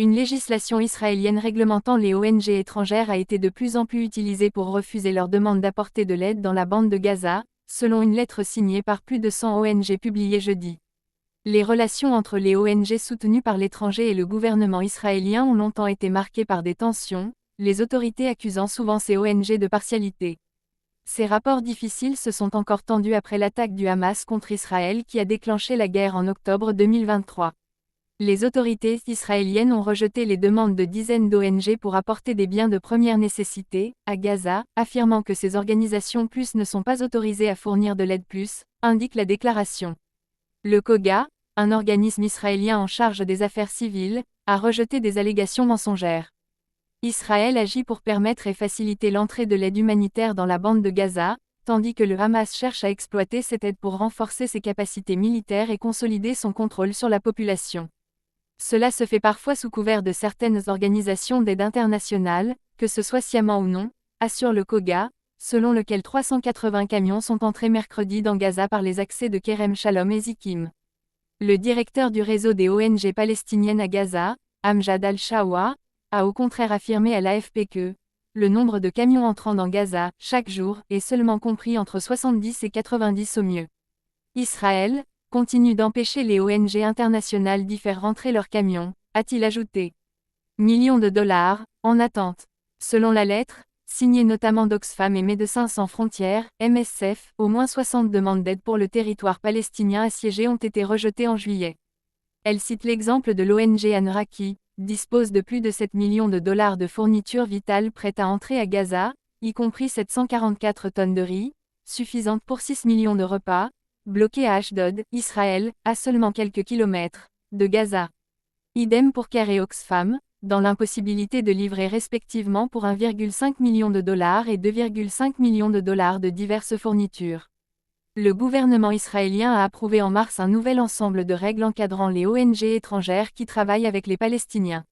Une législation israélienne réglementant les ONG étrangères a été de plus en plus utilisée pour refuser leur demande d'apporter de l'aide dans la bande de Gaza, selon une lettre signée par plus de 100 ONG publiée jeudi. Les relations entre les ONG soutenues par l'étranger et le gouvernement israélien ont longtemps été marquées par des tensions, les autorités accusant souvent ces ONG de partialité. Ces rapports difficiles se sont encore tendus après l'attaque du Hamas contre Israël qui a déclenché la guerre en octobre 2023. Les autorités israéliennes ont rejeté les demandes de dizaines d'ONG pour apporter des biens de première nécessité à Gaza, affirmant que ces organisations plus ne sont pas autorisées à fournir de l'aide plus, indique la déclaration. Le COGA, un organisme israélien en charge des affaires civiles, a rejeté des allégations mensongères. Israël agit pour permettre et faciliter l'entrée de l'aide humanitaire dans la bande de Gaza, tandis que le Hamas cherche à exploiter cette aide pour renforcer ses capacités militaires et consolider son contrôle sur la population. Cela se fait parfois sous couvert de certaines organisations d'aide internationale, que ce soit sciemment ou non, assure le COGA, selon lequel 380 camions sont entrés mercredi dans Gaza par les accès de Kerem Shalom et Zikim. Le directeur du réseau des ONG palestiniennes à Gaza, Amjad Al-Shawa, a au contraire affirmé à l'AFP que le nombre de camions entrant dans Gaza, chaque jour, est seulement compris entre 70 et 90 au mieux. Israël continue d'empêcher les ONG internationales d'y faire rentrer leurs camions, a-t-il ajouté. Millions de dollars, en attente. Selon la lettre, signée notamment d'Oxfam et Médecins sans frontières, MSF, au moins 60 demandes d'aide pour le territoire palestinien assiégé ont été rejetées en juillet. Elle cite l'exemple de l'ONG An-Ra qui dispose de plus de 7 millions de dollars de fournitures vitales prêtes à entrer à Gaza, y compris 744 tonnes de riz, suffisantes pour 6 millions de repas, bloqués à Ashdod, Israël, à seulement quelques kilomètres de Gaza. Idem pour CARE et Oxfam, dans l'impossibilité de livrer respectivement pour 1,5 million de dollars et 2,5 millions de dollars de diverses fournitures. Le gouvernement israélien a approuvé en mars un nouvel ensemble de règles encadrant les ONG étrangères qui travaillent avec les Palestiniens.